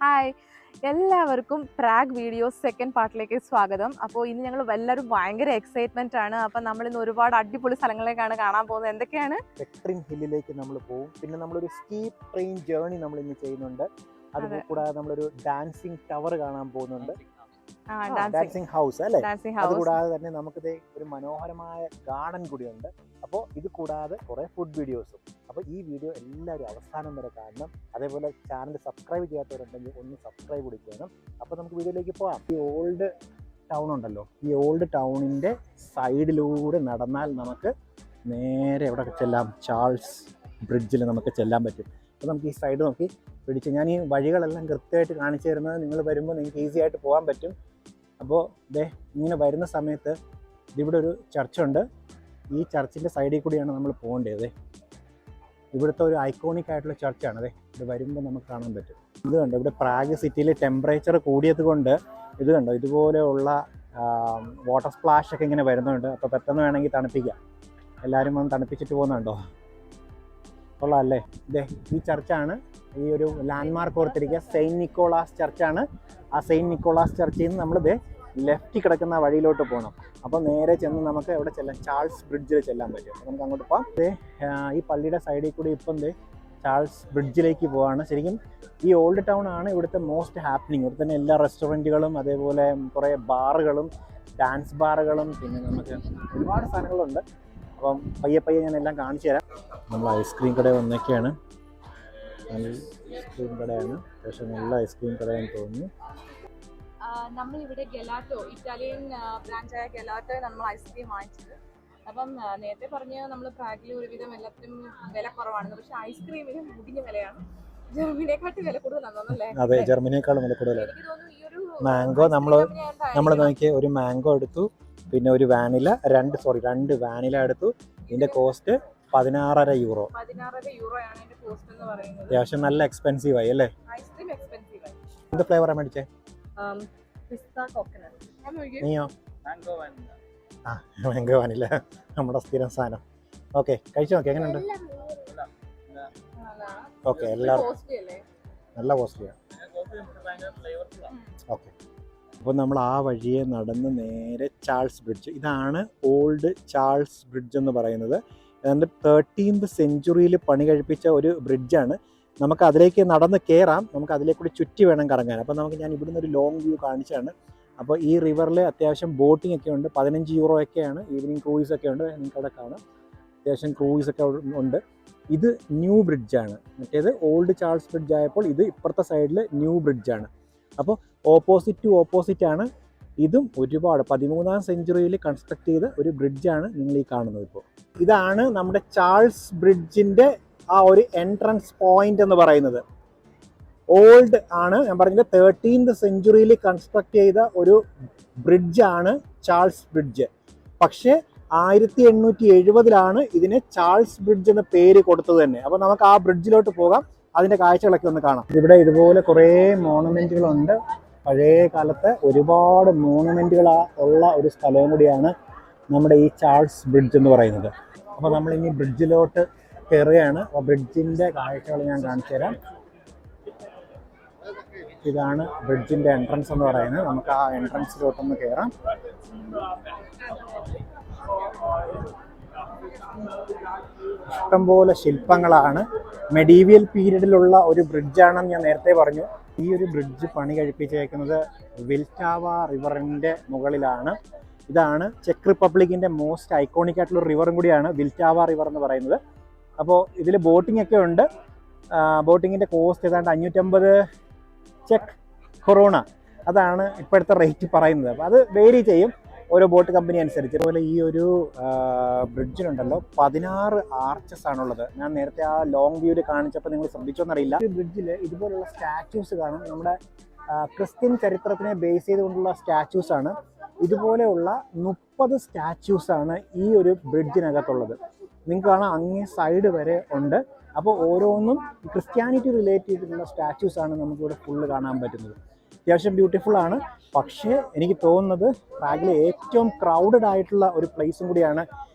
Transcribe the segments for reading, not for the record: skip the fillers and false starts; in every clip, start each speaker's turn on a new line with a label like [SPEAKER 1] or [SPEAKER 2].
[SPEAKER 1] Hi എല്ലാവർക്കും Prague videos second പാർട്ടിലേക്ക് സ്വാഗതം. അപ്പോൾ ഇന്ന് ഞങ്ങൾ എല്ലാവരും ഭയങ്കര എക്സൈറ്റ്മെന്റ് ആണ്. അപ്പം നമ്മൾ ഇന്ന് ഒരുപാട് അടിപൊളി സ്ഥലങ്ങളിലേക്കാണ് കാണാൻ പോകുന്നത്. എന്തൊക്കെയാണ്?
[SPEAKER 2] എക്സ്ട്രീം ഹില്ലിലേക്ക് നമ്മൾ പോകും. പിന്നെ നമ്മളൊരു സ്റ്റീപ്പ് ട്രെയിൻ ജേർണി നമ്മൾ ഇന്ന് ചെയ്യുന്നുണ്ട്. അതുകൂടാതെ നമ്മളൊരു ഡാൻസിങ് ടവർ കാണാൻ പോകുന്നുണ്ട്. ഡാൻസിങ് ഹൗസ് അല്ലേ? അതുകൂടാതെ തന്നെ നമുക്കിത് ഒരു മനോഹരമായ ഗാർഡൻ കൂടിയുണ്ട്. അപ്പോൾ ഇത് കൂടാതെ കുറേ ഫുഡ് വീഡിയോസും. അപ്പോൾ ഈ വീഡിയോ എല്ലാവരും അവസാനം വരെ കാണണം. അതേപോലെ ചാനൽ സബ്സ്ക്രൈബ് ചെയ്യാത്തവരുണ്ടെങ്കിൽ ഒന്ന് സബ്സ്ക്രൈബ് കൂടി ചെയ്യണം. അപ്പോൾ നമുക്ക് വീഡിയോയിലേക്ക് പോകാം. ഈ ഓൾഡ് ടൗൺ ഉണ്ടല്ലോ, ഈ ഓൾഡ് ടൗണിൻ്റെ സൈഡിലൂടെ നടന്നാൽ നമുക്ക് നേരെ എവിടെ ചെല്ലാം? ചാൾസ് ബ്രിഡ്ജിൽ നമുക്ക് ചെല്ലാൻ പറ്റും. അപ്പോൾ നമുക്ക് ഈ സൈഡ് നോക്കി പിടിച്ച് ഞാൻ ഈ വഴികളെല്ലാം കൃത്യമായിട്ട് കാണിച്ചു തരുന്നത് നിങ്ങൾ വരുമ്പോൾ നിങ്ങൾക്ക് ഈസി ആയിട്ട് പോകാൻ പറ്റും. അപ്പോൾ ഇങ്ങനെ വരുന്ന സമയത്ത് ഇവിടെ ഒരു ചർച്ചുണ്ട്. ഈ ചർച്ചിൻ്റെ സൈഡിൽ കൂടിയാണ് നമ്മൾ പോകേണ്ടത്. ഇവിടുത്തെ ഒരു ഐക്കോണിക് ആയിട്ടുള്ള ചർച്ചാണ്. ഇത് വരുമ്പോൾ നമുക്ക് കാണാൻ പറ്റും. ഇത് കണ്ടോ, ഇവിടെ പ്രാഗ് സിറ്റിയിൽ ടെമ്പറേച്ചർ കൂടിയത് കൊണ്ട് ഇത് കണ്ടോ, ഇതുപോലെയുള്ള വാട്ടർ സ്പ്ലാഷ് ഒക്കെ ഇങ്ങനെ വരുന്നുണ്ട്. അപ്പോൾ പെട്ടെന്ന് വേണമെങ്കിൽ തണുപ്പിക്കാം. എല്ലാവരും വന്ന് തണുപ്പിച്ചിട്ട് പോകുന്നുണ്ടോ? കൊള്ളാം അല്ലേ? ഈ ചർച്ചാണ് ഈ ഒരു ലാൻഡ്മാർക്ക് ഓർത്തിരിക്കുക. സെയിൻറ്റ് നിക്കോളാസ് ചർച്ചാണ്. ആ സെയിൻറ്റ് നിക്കോളാസ് ചർച്ചിൽ നിന്ന് നമ്മൾ ലെഫ്റ്റ് കിടക്കുന്ന വഴിയിലോട്ട് പോകണം. അപ്പോൾ നേരെ ചെന്ന് നമുക്ക് എവിടെ ചെല്ലാം? ചാൾസ് ബ്രിഡ്ജിൽ ചെല്ലാൻ പറ്റും. അപ്പോൾ നമുക്ക് അങ്ങോട്ട് പോകാം. ഈ പള്ളിയുടെ സൈഡിൽ കൂടി ഇപ്പം ചാൾസ് ബ്രിഡ്ജിലേക്ക് പോവാണ്. ശരിക്കും ഈ ഓൾഡ് ടൗൺ ആണ് ഇവിടുത്തെ മോസ്റ്റ് ഹാപ്പനിങ്. ഇവിടെ തന്നെ എല്ലാ റെസ്റ്റോറൻറ്റുകളും അതേപോലെ കുറേ ബാറുകളും ഡാൻസ് ബാറുകളും പിന്നെ നമുക്ക് ഒരുപാട് സാധനങ്ങളുണ്ട്. അപ്പം പയ്യെ ഞാൻ എല്ലാം കാണിച്ചു തരാം. നമ്മൾ ഐസ്ക്രീം കട വന്നൊക്കെയാണ്. ഐസ്ക്രീം കടയാണ്, പക്ഷേ നല്ല ഐസ്ക്രീം കടയാണെന്ന് തോന്നുന്നു.
[SPEAKER 1] നമ്മളിവിടെ ഗെലാറ്റോ, ഇറ്റാലിയൻ ബ്രാൻഡായ ഗെലാറ്റോ നമ്മൾ ഐസ്ക്രീം വാങ്ങിച്ചത്. അപ്പം നേരത്തെ പറഞ്ഞ നമ്മൾ പ്രാഗിൽ ഒരുവിധം എല്ലാത്തിനും വില കുറവാണ്, പക്ഷെ ഐസ്ക്രീമിന് മുടിഞ്ഞ വിലയാണ്. ജർമ്മനിയെക്കാട്ടും വില കൂടുതലാണെന്നല്ലേ?
[SPEAKER 2] അതെ, ജർമ്മനിയെക്കാളും വില കൂടുതലാണ്. മാംഗോ നമ്മൾ നോക്കിയ ഒരു മാംഗോ എടുത്തു, പിന്നെ ഒരു വാനില, രണ്ട് വാനില എടുത്തു. ഇതിന്റെ കോസ്റ്റ് 16.5 യൂറോ.
[SPEAKER 1] 16.5 യൂറോയാണ് ഇതിന്റെ കോസ്റ്റ് എന്ന് പറയുന്നത്.
[SPEAKER 2] അത്യാവശ്യം നല്ല എക്സ്പെൻസീവ് ആയി അല്ലേ?
[SPEAKER 1] ഐസ്ക്രീം എക്സ്പെൻസീവ് ആയി.
[SPEAKER 2] എന്ത് ഫ്ലേവറാണ് മേടിച്ചേ?
[SPEAKER 1] പിസ്ത കോക്കനട്ട്.
[SPEAKER 2] നീയോ? മാംഗോ വാനില, നമ്മുടെ സ്ഥിരം സാധനം. ഓക്കെ, കഴിച്ചു നോക്കി, എങ്ങനെയുണ്ട്? ഓക്കെ, എല്ലാവർക്കും നല്ല കോസ്റ്റ്ലിയാണ്. ഓക്കെ, അപ്പോൾ നമ്മൾ ആ വഴിയെ നടന്ന് നേരെ ചാൾസ് ബ്രിഡ്ജ്, ഇതാണ് ഓൾഡ് ചാൾസ് ബ്രിഡ്ജ് എന്ന് പറയുന്നത്. ഏതാണ്ട് 13th സെഞ്ച്വറിയിൽ പണി കഴിപ്പിച്ച ഒരു ബ്രിഡ്ജാണ്. നമുക്ക് അതിലേക്ക് നടന്ന് കയറാം, നമുക്ക് അതിലേക്ക് കൂടി ചുറ്റി വേണം കറങ്ങാൻ. അപ്പോൾ ഞാൻ ഇവിടുന്ന് ഒരു ലോങ് വ്യൂ കാണിച്ചാണ്. അപ്പോൾ ഈ റിവറിൽ അത്യാവശ്യം ബോട്ടിംഗ് ഒക്കെ ഉണ്ട്. 15 യൂറോ ഒക്കെയാണ്. ഈവനിങ് ക്രൂയിസ് ഒക്കെ ഉണ്ട്, നിങ്ങൾക്ക് അവിടെ കാണാം. അത്യാവശ്യം ക്രൂയിസ് ഒക്കെ ഉണ്ട്. ഇത് ന്യൂ ബ്രിഡ്ജാണ്. മറ്റേത് ഓൾഡ് ചാൾസ് ബ്രിഡ്ജ് ആയപ്പോൾ ഇത് ഇപ്പുറത്തെ സൈഡിൽ ന്യൂ ബ്രിഡ്ജാണ്. അപ്പോൾ ഓപ്പോസിറ്റ് ടു ഓപ്പോസിറ്റ് ആണ്. ഇതും ഒരുപാട് 13th സെഞ്ച്വറിയിൽ കൺസ്ട്രക്ട് ചെയ്ത ഒരു ബ്രിഡ്ജാണ് നിങ്ങൾ ഈ കാണുന്നത്. ഇപ്പോൾ ഇതാണ് നമ്മുടെ ചാൾസ് ബ്രിഡ്ജിൻ്റെ ആ ഒരു എൻട്രൻസ് പോയിന്റ് എന്ന് പറയുന്നത്. ഓൾഡ് ആണ്, ഞാൻ പറഞ്ഞത് 13th സെഞ്ച്വറിയിൽ കൺസ്ട്രക്ട് ചെയ്ത ഒരു ബ്രിഡ്ജാണ് ചാൾസ് ബ്രിഡ്ജ്. പക്ഷേ 1870 ഇതിന് ചാൾസ് ബ്രിഡ്ജ് എന്ന പേര് കൊടുത്തത് തന്നെ. അപ്പോൾ നമുക്ക് ആ ബ്രിഡ്ജിലോട്ട് പോകാം, അതിൻ്റെ കാഴ്ചകളൊക്കെ ഒന്ന് കാണാം. ഇവിടെ ഇതുപോലെ കുറേ മോണമെൻറ്റുകളുണ്ട്. പഴയ കാലത്ത് ഒരുപാട് മോണമെൻറ്റുകൾ ഉള്ള ഒരു സ്ഥലവും കൂടിയാണ് നമ്മുടെ ഈ ചാൾസ് ബ്രിഡ്ജ് എന്ന് പറയുന്നത്. അപ്പോൾ നമ്മളിനി ബ്രിഡ്ജിലോട്ട് കയറുകയാണ്. അപ്പോൾ ബ്രിഡ്ജിൻ്റെ കാഴ്ചകൾ ഞാൻ കാണിച്ചു തരാം. ഇതാണ് ബ്രിഡ്ജിൻ്റെ എൻട്രൻസ് എന്ന് പറയുന്നത്. നമുക്ക് ആ എൻട്രൻസിലോട്ടൊന്ന് കയറാം. ഇഷ്ടംപോലെ ശില്പങ്ങളാണ്. മെഡീവിയൽ പീരീഡിലുള്ള ഒരു ബ്രിഡ്ജാണെന്ന് ഞാൻ നേരത്തെ പറഞ്ഞു. ഈ ഒരു ബ്രിഡ്ജ് പണി കഴിപ്പിച്ചേക്കുന്നത് വിൽറ്റാവ റിവറിൻ്റെ മുകളിലാണ്. ഇതാണ് ചെക്ക് റിപ്പബ്ലിക്കിൻ്റെ മോസ്റ്റ് ഐക്കോണിക് ആയിട്ടുള്ള റിവറും കൂടിയാണ് വിൽറ്റാവ റിവർ എന്ന് പറയുന്നത്. അപ്പോൾ ഇതിൽ ബോട്ടിംഗ് ഒക്കെ ഉണ്ട്. ബോട്ടിങ്ങിൻ്റെ കോസ്റ്റ് ഏതാണ്ട് 550 ചെക്ക് കൊറോണ, അതാണ് ഇപ്പോഴത്തെ റേറ്റ് പറയുന്നത്. അപ്പോൾ അത് വേരി ചെയ്യും ഓരോ ബോട്ട് കമ്പനി അനുസരിച്ച്. അതുപോലെ ഈ ഒരു ബ്രിഡ്ജിലുണ്ടല്ലോ 16 ആർച്ചസ് ആണുള്ളത്. ഞാൻ നേരത്തെ ആ ലോങ് വ്യൂവിൽ കാണിച്ചപ്പോൾ നിങ്ങൾ ശ്രദ്ധിച്ചോന്നറിയില്ല. ഈ ബ്രിഡ്ജിൽ ഇതുപോലുള്ള സ്റ്റാച്യൂസ് കാണും. നമ്മുടെ ക്രിസ്ത്യൻ ചരിത്രത്തിനെ ബേസ് ചെയ്തുകൊണ്ടുള്ള സ്റ്റാച്യൂസ് ആണ്. ഇതുപോലെയുള്ള 30 സ്റ്റാച്യൂസാണ് ഈ ഒരു ബ്രിഡ്ജിനകത്തുള്ളത്. നിങ്ങൾക്ക് കാണാം, അങ്ങേ സൈഡ് വരെ ഉണ്ട്. അപ്പോൾ ഓരോന്നും ക്രിസ്ത്യാനിറ്റി റിലേറ്റ് ചെയ്തിട്ടുള്ള സ്റ്റാച്യൂസാണ് നമുക്കിവിടെ ഫുള്ള് കാണാൻ പറ്റുന്നത്. അത്യാവശ്യം ബ്യൂട്ടിഫുൾ ആണ്. പക്ഷേ എനിക്ക് തോന്നുന്നത് പ്രാഗിലെ ഏറ്റവും ക്രൗഡഡ് ആയിട്ടുള്ള ഒരു പ്ലേസും കൂടിയാണ്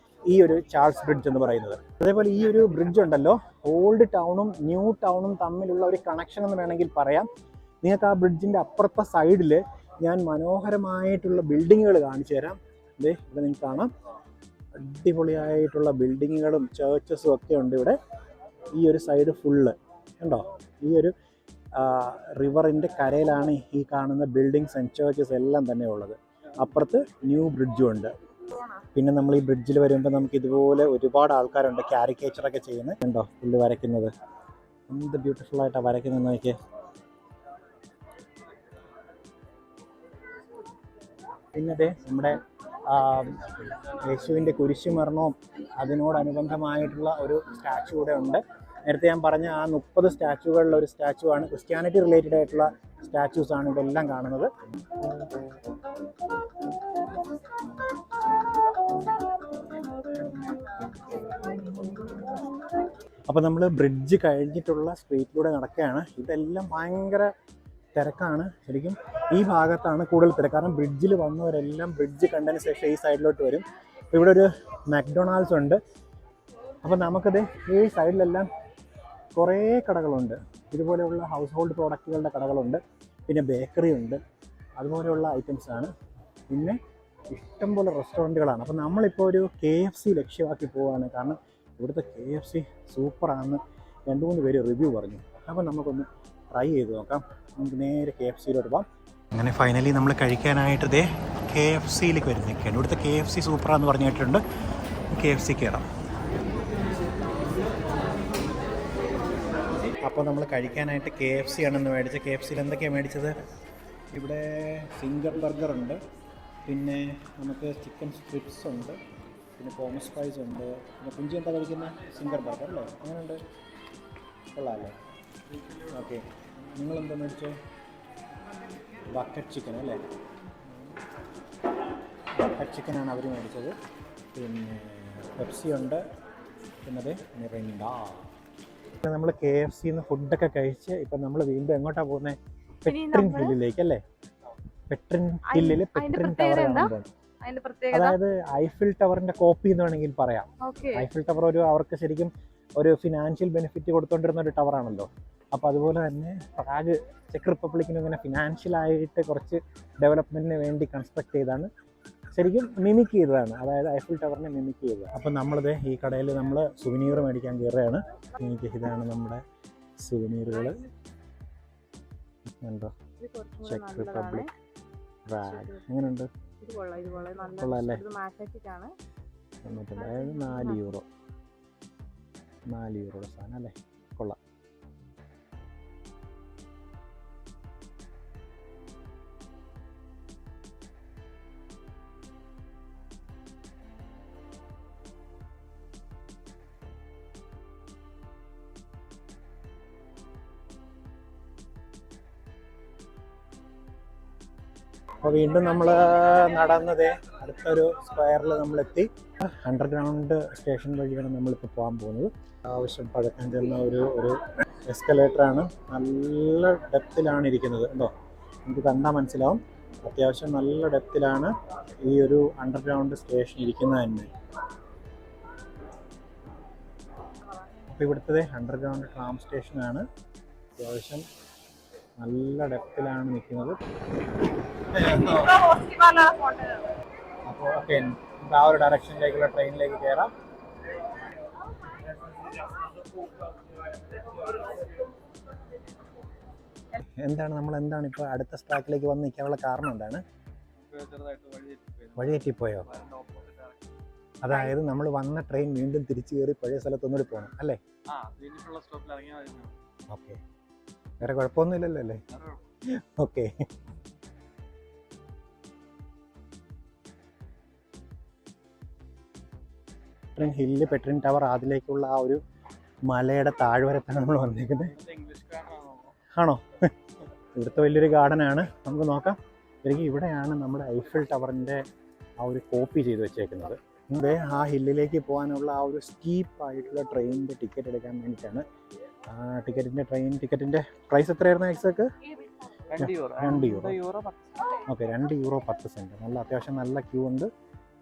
[SPEAKER 2] ഈ ഒരു ചാൾസ് ബ്രിഡ്ജ് എന്ന് പറയുന്നത്. അതേപോലെ ഈ ഒരു ബ്രിഡ്ജ് ഉണ്ടല്ലോ, ഓൾഡ് ടൗണും ന്യൂ ടൗണും തമ്മിലുള്ള ഒരു കണക്ഷൻ എന്ന് വേണമെങ്കിൽ പറയാം. നിങ്ങൾക്ക് ആ ബ്രിഡ്ജിൻ്റെ അപ്പുറത്തെ സൈഡിൽ ഞാൻ മനോഹരമായിട്ടുള്ള ബിൽഡിങ്ങുകൾ കാണിച്ചു തരാം. ഇവിടെ നിങ്ങൾക്ക് കാണാം, അടിപൊളിയായിട്ടുള്ള ബിൽഡിങ്ങുകളും ചേർച്ചസും ഒക്കെ ഉണ്ട് ഇവിടെ. ഈ ഒരു സൈഡ് ഫുള്ള് കണ്ടോ, ഈ ഒരു റിവറിൻ്റെ കരയിലാണ് ഈ കാണുന്ന ബിൽഡിങ്സ് ആൻഡ് ചേർച്ചസ് എല്ലാം തന്നെ ഉള്ളത്. അപ്പുറത്ത് ന്യൂ ബ്രിഡ്ജും ഉണ്ട്. പിന്നെ നമ്മൾ ഈ ബ്രിഡ്ജിൽ വരുമ്പോൾ നമുക്ക് ഇതുപോലെ ഒരുപാട് ആൾക്കാരുണ്ട് കാരിക്കേച്ചറൊക്കെ ചെയ്യുന്നത്. കണ്ടോ പുള്ളി വരയ്ക്കുന്നത്, എന്ത് ബ്യൂട്ടിഫുൾ ആയിട്ടാണ് വരയ്ക്കുന്നത് നോക്കിയേ. പിന്നെ അതെ നമ്മുടെ യേശുവിൻ്റെ കുരിശുമരണവും അതിനോടനുബന്ധമായിട്ടുള്ള ഒരു സ്റ്റാച്ചു കൂടെ ഉണ്ട്. നേരത്തെ ഞാൻ പറഞ്ഞ ആ 30 സ്റ്റാച്ചുകളിൽ ഒരു സ്റ്റാച്ചു ആണ്, ക്രിസ്ത്യാനിറ്റി റിലേറ്റഡ് ആയിട്ടുള്ള സ്റ്റാച്യൂസ് ആണ് ഇതെല്ലാം കാണുന്നത്. അപ്പോൾ നമ്മൾ ബ്രിഡ്ജ് കഴിഞ്ഞിട്ടുള്ള സ്ട്രീറ്റിലൂടെ നടക്കുകയാണ്. ഇതെല്ലാം ഭയങ്കര തിരക്കാണ്. ശരിക്കും ഈ ഭാഗത്താണ് കൂടുതൽ തിരക്ക്, കാരണം ബ്രിഡ്ജിൽ വന്നവരെല്ലാം ബ്രിഡ്ജ് കണ്ടതിന് ശേഷം ഈ സൈഡിലോട്ട് വരും. അപ്പോൾ ഇവിടെ ഒരു മക്ഡൊണാൾഡ്സ് ഉണ്ട്. അപ്പോൾ നമുക്കത് ഈ സൈഡിലെല്ലാം കുറേ കടകളുണ്ട്. ഇതുപോലെയുള്ള ഹൗസ് ഹോൾഡ് പ്രോഡക്റ്റുകളുടെ കടകളുണ്ട്, പിന്നെ ബേക്കറി ഉണ്ട്, അതുപോലെയുള്ള ഐറ്റംസാണ്. പിന്നെ ഇഷ്ടംപോലെ റെസ്റ്റോറൻറ്റുകളാണ്. അപ്പോൾ നമ്മളിപ്പോൾ ഒരു KFC ലക്ഷ്യമാക്കി പോവുകയാണ്, കാരണം ഇവിടുത്തെ KFC സൂപ്പറാണെന്ന് 2-3 പേര് റിവ്യൂ പറഞ്ഞു. അപ്പോൾ നമുക്കൊന്ന് ട്രൈ ചെയ്ത് നോക്കാം. നമുക്ക് നേരെ KFCയിലോട്ട് പോകാം. അങ്ങനെ ഫൈനലി നമ്മൾ കഴിക്കാനായിട്ട് ഇതേ KFCയിലേക്ക് വരുന്നൊക്കെയാണ്. ഇവിടുത്തെ KFC സൂപ്പറാന്ന് പറഞ്ഞിട്ടുണ്ട്. KFC കയറാം. അപ്പോൾ നമ്മൾ കഴിക്കാനായിട്ട് KFC ആണെന്ന് മേടിച്ചത്. KFCയിൽ എന്തൊക്കെയാണ് മേടിച്ചത്? ഇവിടെ ഫിംഗർ ബർഗർ ഉണ്ട്, പിന്നെ നമുക്ക് ചിക്കൻ സ്ട്രിപ്സ് ഉണ്ട്, പിന്നെ പോമസ് ഫ്രൈസ് ഉണ്ട്. പിന്നെ കുഞ്ചി എന്താ കഴിക്കുന്നത്? ഫിംഗർ ബർഗർ അല്ലേ? അങ്ങനെയുണ്ട്, കൊള്ളാമല്ലേ? ഓക്കെ, നിങ്ങളെന്താ മേടിച്ചത്? ബക്കറ്റ് ചിക്കൻ അല്ലേ? ബക്കറ്റ് ചിക്കനാണ് അവർ മേടിച്ചത്. പിന്നെ പെപ്സി ഉണ്ട്, പിന്നെ മിറിൻഡ. നമ്മൾ KFCന്ന് ഫുഡൊക്കെ കഴിച്ച് ഇപ്പം നമ്മൾ വീണ്ടും എങ്ങോട്ടാണ് പോകുന്നത്? പെട്രിൻ ഹില്ലിലേക്ക് അല്ലേ? പെട്രിൻ ഹില്ലിൽ പെട്രിൻ ടവർ കാണാൻ പോകും. അതായത് ഐഫിൽ ടവറിന്റെ കോപ്പി എന്ന് വേണമെങ്കിൽ പറയാം. ഐഫിൽ ടവർ അവർക്ക് ശരിക്കും ഒരു ഫിനാൻഷ്യൽ ബെനിഫിറ്റ് കൊടുത്തുകൊണ്ടിരുന്ന ഒരു ടവറാണല്ലോ. അപ്പോൾ അതുപോലെ തന്നെ പ്രാഗ്, ചെക്ക് റിപ്പബ്ലിക്കിനും ഇങ്ങനെ ഫിനാൻഷ്യലായിട്ട് കുറച്ച് ഡെവലപ്മെൻറ്റിന് വേണ്ടി കൺസ്ട്രക്ട് ചെയ്താണ്, ശരിക്കും മിമിക് ചെയ്തതാണ്. അതായത് ഐഫിൽ ടവറിനെ മിമിക് ചെയ്തത്. അപ്പോൾ നമ്മളിത് ഈ കടയിൽ നമ്മൾ സുവനീർ മേടിക്കാൻ കയറുകയാണ്. ഇതാണ് നമ്മുടെ സുവനീറുകൾ. എന്തോ ചെക്ക് റിപ്പബ്ലിക്, പ്രാഗ്, എങ്ങനെയുണ്ട്? കൊള്ളാല്ലേ? അതായത് 4 യൂറോ, 4 യൂറോയുടെ സാധനം അല്ലേ? കൊള്ളാം. അപ്പോൾ വീണ്ടും നമ്മൾ നടന്നത് അടുത്തൊരു സ്ക്വയറിൽ നമ്മളെത്തി. അണ്ടർഗ്രൗണ്ട് സ്റ്റേഷൻ വഴിയാണ് നമ്മളിപ്പോൾ പോകാൻ പോകുന്നത്. ആവശ്യം പഴക്കം ചെന്ന ഒരു എസ്കലേറ്ററാണ്. നല്ല ഡെപ്തിലാണ് ഇരിക്കുന്നത്. ഉണ്ടോ? നമുക്ക് കണ്ടാൽ മനസ്സിലാവും. അത്യാവശ്യം നല്ല ഡെപ്തിലാണ് ഈ ഒരു അണ്ടർഗ്രൗണ്ട് സ്റ്റേഷൻ ഇരിക്കുന്നത് തന്നെ. അപ്പോൾ ഇവിടുത്തെ അണ്ടർഗ്രൗണ്ട് ട്രാം സ്റ്റേഷനാണ്. അത്യാവശ്യം നല്ല ഡെപ്തിലാണ് നിൽക്കുന്നത്. അപ്പോൾ ഓക്കെ, ആ ഒരു ഡയറക്ഷനിലേക്കുള്ള ട്രെയിനിലേക്ക് കയറാം. എന്താണ് ഇപ്പോൾ അടുത്ത സ്ട്രാക്കിലേക്ക് വന്ന് നിൽക്കാനുള്ള കാരണം എന്താണ്? വഴിതെറ്റിപ്പോയോ? അതായത് നമ്മൾ വന്ന ട്രെയിൻ വീണ്ടും തിരിച്ചു കയറി പഴയ സ്ഥലത്തൊന്നുകൂടി പോകണം അല്ലേ? ഓക്കെ, വേറെ കുഴപ്പമൊന്നുമില്ലല്ലോ അല്ലേ? ഓക്കെ. പെട്രിൻ ഹില്ല്, പെട്രിൻ ടവർ, അതിലേക്കുള്ള ആ ഒരു മലയുടെ താഴ്വരത്താണ് നമ്മൾ വന്നിരിക്കുന്നത്. ആണോ? ഇവിടുത്തെ വലിയൊരു ഗാർഡനാണ്. നമുക്ക് നോക്കാം. ശരിക്കും ഇവിടെയാണ് നമ്മുടെ ഐഫിൽ ടവറിൻ്റെ ആ ഒരു കോപ്പി ചെയ്ത് വെച്ചേക്കുന്നത്. ഇവിടെ ആ ഹില്ലിലേക്ക് പോകാനുള്ള ആ ഒരു സ്റ്റീപ്പായിട്ടുള്ള ട്രെയിനിൻ്റെ ടിക്കറ്റ് എടുക്കാൻ വേണ്ടിയിട്ടാണ്. ട്രെയിൻ ടിക്കറ്റിൻ്റെ പ്രൈസ് എത്രയായിരുന്നു exact? 2 euro. Okay, 2 euro 10 cent. നല്ല അത്യാവശ്യം നല്ല ക്യൂ ഉണ്ട്.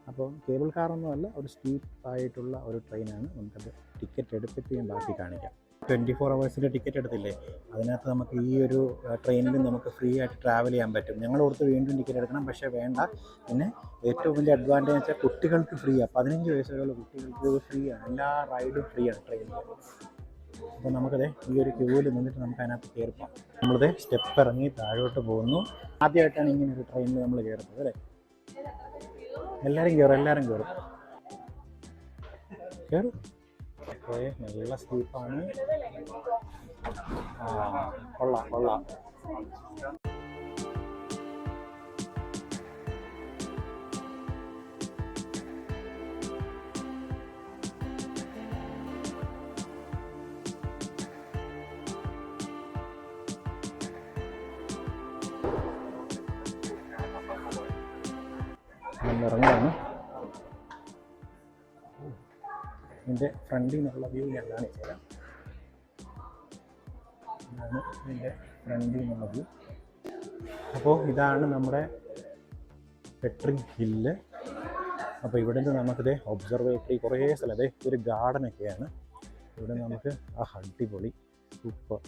[SPEAKER 2] അപ്പോൾ കേബിൾ കാറൊന്നുമല്ല, ഒരു സ്റ്റീപ്പ് ആയിട്ടുള്ള ഒരു ട്രെയിനാണ്. നമുക്കത് ടിക്കറ്റ് എടുത്തിട്ട് ഞാൻ ബാക്കി കാണിക്കാം. 24 hours ടിക്കറ്റ് എടുത്തില്ലേ, അതിനകത്ത് നമുക്ക് ഈ ഒരു ട്രെയിനിൽ നമുക്ക് ഫ്രീ ആയിട്ട് ട്രാവൽ ചെയ്യാൻ പറ്റും. ഞങ്ങൾ ഓർത്ത് വീണ്ടും ടിക്കറ്റ് എടുക്കണം, പക്ഷേ വേണ്ട. പിന്നെ ഏറ്റവും വലിയ അഡ്വാൻറ്റേജ് വെച്ചാൽ കുട്ടികൾക്ക് ഫ്രീയാണ്. 15 വയസ്സ് വരെയുള്ള കുട്ടികൾക്ക് ഫ്രീയാണ്, എല്ലാ റൈഡും ഫ്രീയാണ് ട്രെയിനിൽ. അപ്പോൾ നമുക്കത് ഈ ഒരു ക്യൂവിൽ നിന്നിട്ട് നമുക്ക് അതിനകത്ത് കയറിപ്പോകാം. നമ്മളിത് സ്റ്റെപ്പ് ഇറങ്ങി താഴോട്ട് പോകുന്നു. ആദ്യമായിട്ടാണ് ഇങ്ങനെ ഒരു ട്രെയിനിൽ നമ്മൾ കയറുന്നത് അല്ലേ. എല്ലാവരും കയറും. ഓക്കെ, നല്ല സ്റ്റീപ്പാണ്. കൊള്ളാം. ഇറങ്ങുകയാണ്. ഇതിൻ്റെ ഫ്രണ്ടിൽ നിന്നുള്ള വ്യൂ ഞാൻ കാണിച്ചു തരാം. ഇതാണ് ഇതിൻ്റെ ഫ്രണ്ടിൽ നിന്നുള്ള വ്യൂ. അപ്പോൾ ഇതാണ് നമ്മുടെ പെട്രി ഹില്ല്. അപ്പോൾ ഇവിടെ നിന്ന് നമുക്കിത് ഒബ്സർവേറ്ററി കുറേ സ്ഥലം, അതെ ഒരു ഗാർഡനൊക്കെയാണ് ഇവിടെ. നമുക്ക് അടിപൊളി സൂപ്പർ.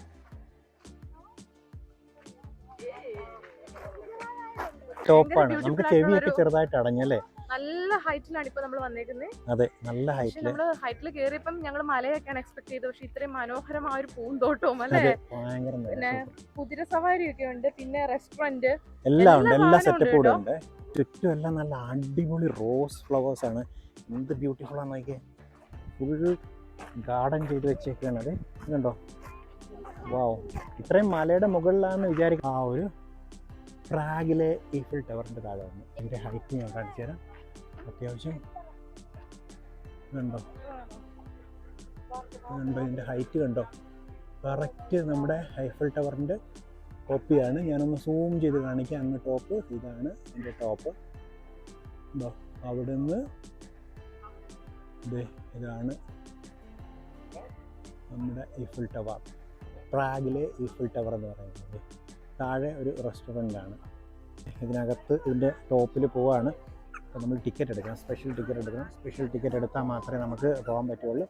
[SPEAKER 2] ടോപ്പാണ്. നമുക്ക് ചെവിയൊക്കെ ചെറുതായിട്ട് അടഞ്ഞല്ലേ.
[SPEAKER 1] നല്ല ഹൈറ്റിലാണ് ഇപ്പൊ നമ്മൾ വന്നേക്കുന്നത്.
[SPEAKER 2] അതെ, നല്ല ഹൈറ്റിൽ.
[SPEAKER 1] നമ്മള് ഹൈറ്റിൽ കയറിയപ്പം ഞങ്ങൾ മലയൊക്കെയാണ് എക്സ്പെക്ട് ചെയ്തത്, പക്ഷെ ഇത്രയും മനോഹരമായ ഒരു പൂന്തോട്ടവും അല്ലേ. പിന്നെ കുതിര സവാരി ഒക്കെ ഉണ്ട്, പിന്നെ റെസ്റ്റോറന്റ്
[SPEAKER 2] എല്ലാം ഉണ്ട്, എല്ലാ സെറ്റപ്പും കൂടെ ഉണ്ട്. ചുറ്റും എല്ലാം നല്ല അടിപൊളി റോസ് ഫ്ലവേഴ്സ് ആണ്. എന്ത് ബ്യൂട്ടിഫുൾ ആണ് നോക്കിയേ. ഫുൾ ഗാർഡൻ ചെയ്ത് വെച്ചേക്കാണ്. അത് കണ്ടോ, വാവ്. ഇത്രയും മലയുടെ മുകളിലാണെന്ന് വിചാരിക്കും. ആ ഒരു പ്രാഗിലെ ഈഫിൽ ടവറിൻ്റെ താഴെ വന്നു. ഇതിൻ്റെ ഹൈറ്റ് ഞാൻ കാണിച്ചു തരാം. അത്യാവശ്യം കണ്ടോ, ഇതിൻ്റെ ഹൈറ്റ് കണ്ടോ. കറക്റ്റ് നമ്മുടെ ഐഫിൽ ടവറിൻ്റെ കോപ്പിയാണ്. ഞാനൊന്ന് സൂം ചെയ്ത് കാണിക്കാം. അങ്ങ് ടോപ്പ്, ഇതാണ് എൻ്റെ ടോപ്പ്. ഉണ്ടോ, അവിടെ നിന്ന് ഇതാണ് നമ്മുടെ ഈഫിൽ ടവർ, പ്രാഗിലെ ഈഫിൽ ടവർ എന്ന് പറയുന്നത്. താഴെ ഒരു റെസ്റ്റോറൻ്റാണ്. ഇതിനകത്ത് ഇതിൻ്റെ ടോപ്പിൽ പോവാണ്. അപ്പോൾ നമ്മൾ ടിക്കറ്റ് എടുക്കണം, സ്പെഷ്യൽ ടിക്കറ്റ് എടുത്താൽ മാത്രമേ നമുക്ക് പോകാൻ പറ്റുള്ളൂ.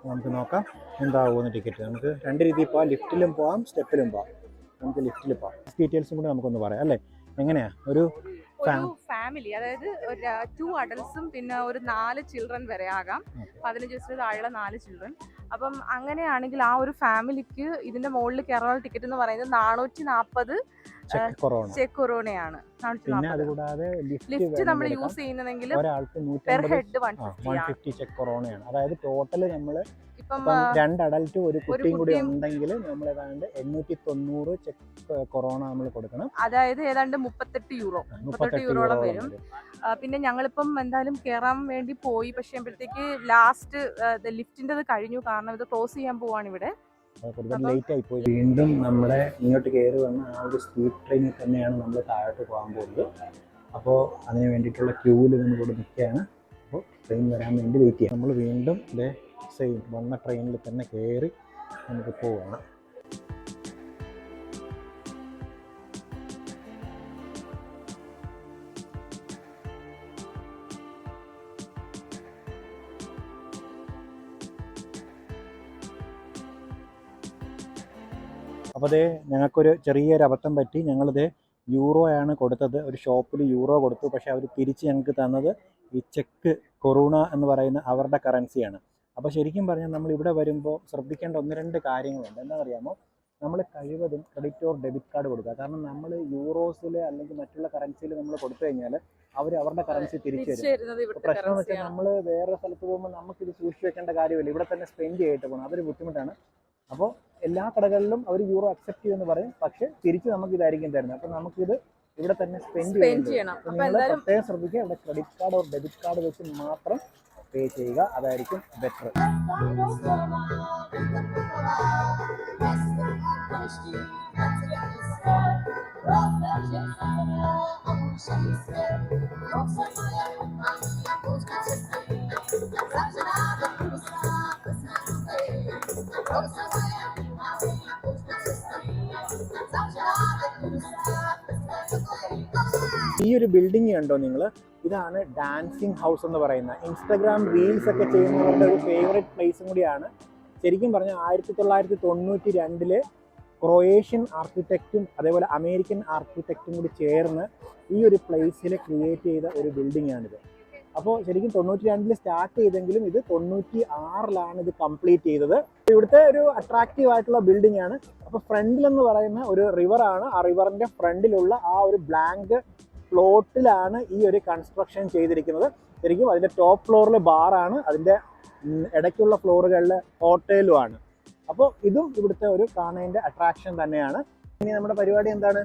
[SPEAKER 2] നമുക്ക് നോക്കാം എന്താകുമെന്ന് ടിക്കറ്റ്. നമുക്ക് രണ്ട് രീതിയിൽ പോകാം, ലിഫ്റ്റിലും പോകാം, സ്റ്റെപ്പിലും പോകാം. നമുക്ക് ലിഫ്റ്റിൽ പോകാം. ഡീറ്റെയിൽസും കൂടി നമുക്കൊന്ന് പറയാം അല്ലേ. എങ്ങനെയാണ് ഒരു
[SPEAKER 1] ഫാമിലി, അതായത് 2 adults പിന്നെ ഒരു 4 children വരെ ആകാം. 15 വയസ്സിന് താഴെയുള്ള 4 children. അപ്പം അങ്ങനെയാണെങ്കിൽ ആ ഒരു ഫാമിലിക്ക് ഇതിന്റെ മുകളിൽ കയറാനുള്ള ടിക്കറ്റ് എന്ന് പറയുന്നത് 440 ചെക്ക് കൊറോണയാണ്. ലിഫ്റ്റ് നമ്മൾ യൂസ് ചെയ്യുന്നതെങ്കിൽ പെർ ഹെഡ്
[SPEAKER 2] 150 ചെക്ക് കൊറോണയാണ്. അതായത് ടോട്ടൽ നമ്മൾ ഇപ്പം 2 അഡൽട്ട് ഒരു കുട്ടിയും കൂടി ഉണ്ടെങ്കിൽ നമ്മൾ ഏതാണ്ട് 890 ചെക്ക് കൊറോണ നമ്മൾ കൊടുക്കണം.
[SPEAKER 1] അതായത് ഏതാണ്ട് 38 യൂറോളം വരും. പിന്നെ ഞങ്ങളിപ്പം എന്തായാലും കയറാൻ വേണ്ടി പോയി, പക്ഷേ അപ്പോഴത്തേക്ക് ലാസ്റ്റ് ലിഫ്റ്റിൻ്റെ കഴിഞ്ഞു, കാരണം ഇത് ക്ലോസ് ചെയ്യാൻ പോവാണ് ഇവിടെ.
[SPEAKER 2] ലേറ്റ് ആയി പോയി. വീണ്ടും നമ്മുടെ ഇങ്ങോട്ട് കയറി വന്ന ആ ഒരു സ്പീഡ് ട്രെയിനിൽ തന്നെയാണ് നമ്മൾ താഴോട്ട് പോകാൻ പോകുന്നത്. അപ്പോൾ അതിന് വേണ്ടിയിട്ടുള്ള ക്യൂവിൽ നമ്മളിവിടെ നിൽക്കുകയാണ്. അപ്പോൾ ട്രെയിൻ വരാൻ വേണ്ടി വെയിറ്റ് ചെയ്യാം. നമ്മൾ വീണ്ടും സെയിം വന്ന ട്രെയിനിൽ തന്നെ കയറി നമുക്ക് പോവുകയാണ്. അപ്പോൾ അതേ ഞങ്ങൾക്കൊരു ചെറിയൊരു അബദ്ധം പറ്റി. ഞങ്ങളിത് യൂറോയാണ് കൊടുത്തത്. ഒരു ഷോപ്പിൽ യൂറോ കൊടുത്തു, പക്ഷേ അവർ തിരിച്ച് ഞങ്ങൾക്ക് തന്നത് ഈ ചെക്ക് കൊറോണ എന്ന് പറയുന്ന അവരുടെ കറൻസിയാണ്. അപ്പോൾ ശരിക്കും പറഞ്ഞാൽ നമ്മൾ ഇവിടെ വരുമ്പോൾ ശ്രദ്ധിക്കേണ്ട 1-2 കാര്യങ്ങളുണ്ട്. എന്താണെന്നറിയാമോ, നമ്മൾ കഴിവതും ക്രെഡിറ്റ് ഓർ ഡെബിറ്റ് കാർഡ് കൊടുക്കുക. കാരണം നമ്മൾ യൂറോസിൽ അല്ലെങ്കിൽ മറ്റുള്ള കറൻസിയിൽ നമ്മൾ കൊടുത്തു കഴിഞ്ഞാൽ അവർ അവരുടെ കറൻസി തിരിച്ചു തരും. പ്രശ്നം എന്ന് വെച്ചാൽ നമ്മൾ വേറെ സ്ഥലത്ത് പോകുമ്പോൾ നമുക്കിത് സൂക്ഷിച്ച് വെക്കേണ്ട കാര്യമില്ല, ഇവിടെ തന്നെ സ്പെൻഡ് ചെയ്തിട്ട് പോകണം. അതൊരു ബുദ്ധിമുട്ടാണ്. അപ്പോൾ എല്ലാ കടകളിലും അവർ യൂറോ അക്സെപ്റ്റ് ചെയ്യുമെന്ന് പറയും, പക്ഷേ തിരിച്ച് നമുക്ക് ഇതായിരിക്കും തരുന്നത്. അപ്പോൾ നമുക്കിത് ഇവിടെ തന്നെ സ്പെൻഡ് ചെയ്യണം. നിങ്ങൾ പ്രത്യേകം ശ്രദ്ധിക്കുക, ഇവിടെ credit card or debit card വെച്ച് മാത്രം പേ ചെയ്യുക, അതായിരിക്കും ബെറ്റർ. ഈ ഒരു ബിൽഡിംഗ് കണ്ടോ നിങ്ങൾ, ഇതാണ് ഡാൻസിങ് ഹൗസ് എന്ന് പറയുന്ന. ഇൻസ്റ്റഗ്രാം റീൽസ് ഒക്കെ ചെയ്യുന്നവരുടെ ഒരു ഫേവറേറ്റ് പ്ലേസും കൂടിയാണ്. ശരിക്കും പറഞ്ഞാൽ 1992 ക്രൊയേഷ്യൻ ആർക്കിടെക്റ്റും അതേപോലെ അമേരിക്കൻ ആർക്കിടെക്റ്റും കൂടി ചേർന്ന് ഈ ഒരു പ്ലേസിൽ ക്രിയേറ്റ് ചെയ്ത ഒരു ബിൽഡിംഗ് ആണിത്. അപ്പോൾ ശരിക്കും 92 സ്റ്റാർട്ട് ചെയ്തെങ്കിലും ഇത് 96 ഇത് കംപ്ലീറ്റ് ചെയ്തത്. ഇവിടുത്തെ ഒരു അട്രാക്റ്റീവ് ആയിട്ടുള്ള ബിൽഡിംഗ് ആണ്. അപ്പോൾ ഫ്രണ്ടിലെന്ന് പറയുന്ന ഒരു റിവറാണ്. ആ റിവറിൻ്റെ ഫ്രണ്ടിലുള്ള ആ ഒരു ബ്ലാങ്ക് പ്ലോട്ടിലാണ് ഈ ഒരു കൺസ്ട്രക്ഷൻ ചെയ്തിരിക്കുന്നത്. ശരിക്കും അതിൻ്റെ ടോപ്പ് ഫ്ലോറിൽ ബാറാണ്, അതിൻ്റെ ഇടയ്ക്കുള്ള ഫ്ലോറുകളിൽ ഹോട്ടലുമാണ്. അപ്പോൾ ഇതും ഇവിടുത്തെ ഒരു കാണേണ്ട അട്രാക്ഷൻ തന്നെയാണ്. ഇനി നമ്മുടെ പരിപാടി എന്താണ്?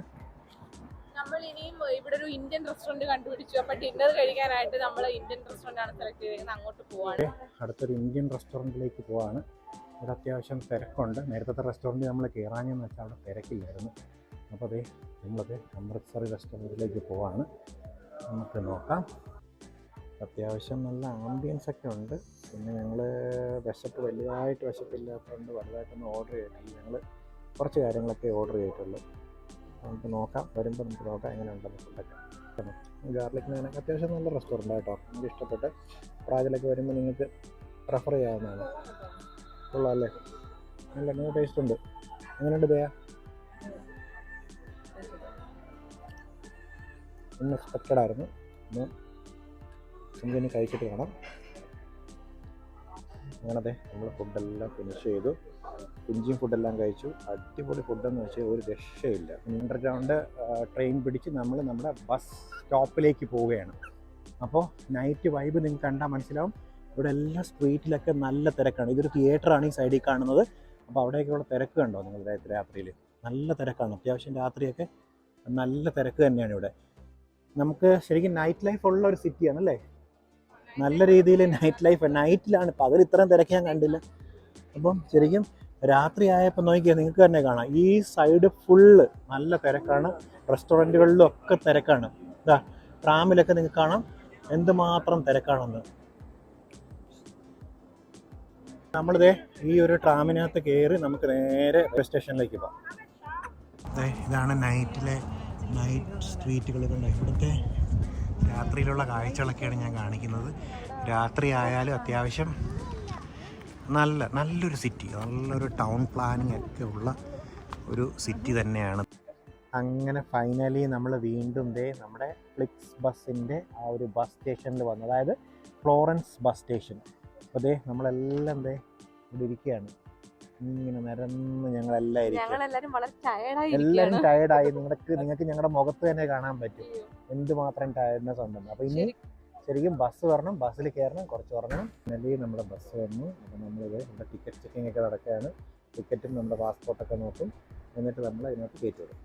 [SPEAKER 1] നമ്മൾ ഇനിയും ഇവിടെ ഒരു ഇന്ത്യൻ റെസ്റ്റോറന്റ് കണ്ടുപിടിച്ചു. അപ്പൊ ഡിന്നർ കഴിക്കാനായിട്ട് നമ്മൾ ഇന്ത്യൻ റെസ്റ്റോറന്റ് ആണ് സെലക്ട് ചെയ്തിരിക്കുന്നത്. അങ്ങോട്ട് പോവാണ്. അടുത്തൊരു
[SPEAKER 2] ഇന്ത്യൻ റെസ്റ്റോറൻറ്റിലേക്ക് പോവാണ്. ഇവിടെ അത്യാവശ്യം തിരക്കുണ്ട്. നേരത്തെ റെസ്റ്റോറൻറ്റ് നമ്മൾ കയറാഞ്ഞെന്ന് വെച്ചാൽ അവിടെ തിരക്കില്ലായിരുന്നു. അപ്പോൾ നമ്മളത് അമൃത്സർ റെസ്റ്റോറൻറ്റിലേക്ക് പോവാണ്. നമുക്ക് നോക്കാം. അത്യാവശ്യം നല്ല ആംബിയൻസ് ഒക്കെ ഉണ്ട്. പിന്നെ ഞങ്ങൾ വലുതായിട്ട് വിശപ്പില്ലാത്തതുകൊണ്ട് വലുതായിട്ടൊന്നും ഓർഡർ ചെയ്തിട്ടില്ല. ഞങ്ങൾ കുറച്ച് കാര്യങ്ങളൊക്കെ ഓർഡർ ചെയ്തിട്ടുള്ളൂ. നമുക്ക് നോക്കാം, വരുമ്പോൾ നമുക്ക് നോക്കാം എങ്ങനെ ഉണ്ടെന്ന് ഫുഡൊക്കെ. ഗാർലിക് നാനൊക്കെ അത്യാവശ്യം നല്ല റെസ്റ്റോറൻ്റ് കേട്ടോ, എനിക്ക് ഇഷ്ടപ്പെട്ട്. പ്രായത്തിലൊക്കെ വരുമ്പോൾ നിങ്ങൾക്ക് പ്രിഫർ ചെയ്യാവുന്നതാണ്. കൊള്ളാമല്ലേ? നല്ല ടേസ്റ്റ് ഉണ്ട്. എങ്ങനെയുണ്ട് ദയാ? അൺഎക്സ്പെക്റ്റഡ് ആയിരുന്നു. നമുക്കിനി കഴിച്ചിട്ട് കാണാം. അങ്ങനത്തെ നമ്മൾ ഫുഡെല്ലാം ഫിനിഷ് ചെയ്തു. ഇഞ്ചിയും ഫുഡെല്ലാം കഴിച്ചു. അടിപൊളി ഫുഡെന്ന് വെച്ചാൽ ഒരു രക്ഷയില്ല. അണ്ടർഗ്രൗണ്ട് ട്രെയിൻ പിടിച്ച് നമ്മൾ നമ്മുടെ ബസ് സ്റ്റോപ്പിലേക്ക് പോവുകയാണ്. അപ്പോൾ നൈറ്റ് വൈബ് നിങ്ങൾക്ക് കണ്ടാൽ മനസ്സിലാവും. ഇവിടെ എല്ലാ സ്ട്രീറ്റിലൊക്കെ നല്ല തിരക്കാണ്. ഇതൊരു തിയേറ്ററാണ് ഈ സൈഡിൽ കാണുന്നത്. അപ്പോൾ അവിടേക്കുള്ള തിരക്ക് കണ്ടോ നിങ്ങൾ? രാത്രിയിൽ നല്ല തിരക്കാണ്. അത്യാവശ്യം രാത്രിയൊക്കെ നല്ല തിരക്ക് തന്നെയാണ് ഇവിടെ. നമുക്ക് ശരിക്കും നൈറ്റ് ലൈഫ് ഉള്ള ഒരു സിറ്റിയാണ് അല്ലേ? നല്ല രീതിയിൽ നൈറ്റ് ലൈഫ്. നൈറ്റിലാണ്, പകൽ ഇത്രയും തിരക്ക് ഞാൻ കണ്ടില്ല. അപ്പം ശരിക്കും രാത്രി ആയപ്പോൾ നോക്കിയാൽ നിങ്ങൾക്ക് തന്നെ കാണാം, ഈ സൈഡ് ഫുള്ള് നല്ല തിരക്കാണ്. റെസ്റ്റോറൻറ്റുകളിലും ഒക്കെ തിരക്കാണ്. ഇതാ ട്രാമിലൊക്കെ നിങ്ങൾക്ക് കാണാം എന്തുമാത്രം തിരക്കാണെന്ന്. നമ്മളിതേ ഈ ഒരു ട്രാമിനകത്ത് കയറി നമുക്ക് നേരെ റെയിൽവേ സ്റ്റേഷനിലേക്ക് പോകാം. ഇതാണ് നൈറ്റ് സ്ട്രീറ്റുകൾ. ഇവിടുത്തെ രാത്രിയിലുള്ള കാഴ്ചകളൊക്കെയാണ് ഞാൻ കാണിക്കുന്നത്. രാത്രി ആയാലും അത്യാവശ്യം നല്ലൊരു സിറ്റി, നല്ലൊരു ടൗൺ പ്ലാനിങ് ഒക്കെ ഉള്ള ഒരു സിറ്റി തന്നെയാണ്. അങ്ങനെ ഫൈനലി നമ്മൾ വീണ്ടും നമ്മുടെ ഫ്ലിക്സ് ബസ്സിൻ്റെ ആ ഒരു ബസ് സ്റ്റേഷനിൽ വന്നു, അതായത് ഫ്ലോറൻസ് ബസ് സ്റ്റേഷൻ. അപ്പോൾ നമ്മളെല്ലാം ഇവിടെ ഇരിക്കുകയാണ്. ഇങ്ങനെ നിരന്ന് എല്ലാവരും ടയർഡായി. നിങ്ങൾക്ക് ഞങ്ങളുടെ മുഖത്ത് തന്നെ കാണാൻ പറ്റും എന്തുമാത്രം ടയർഡ്നെസ് ഉണ്ടെന്ന്. അപ്പോൾ ഇനി ശരിക്കും ബസ് വരണം, ബസ്സിൽ കയറണം, കുറച്ച് ഉറങ്ങണം. അല്ലെങ്കിൽ നമ്മുടെ ബസ് വന്നു. അപ്പോൾ നമ്മളിത് നമ്മുടെ ടിക്കറ്റ് ചെക്കിംഗ് ഒക്കെ നടക്കുകയാണ്. ടിക്കറ്റും നമ്മുടെ പാസ്പോർട്ടൊക്കെ നോക്കും. എന്നിട്ട് നമ്മൾ ഇതിനകത്ത് കയറ്റി വിടും.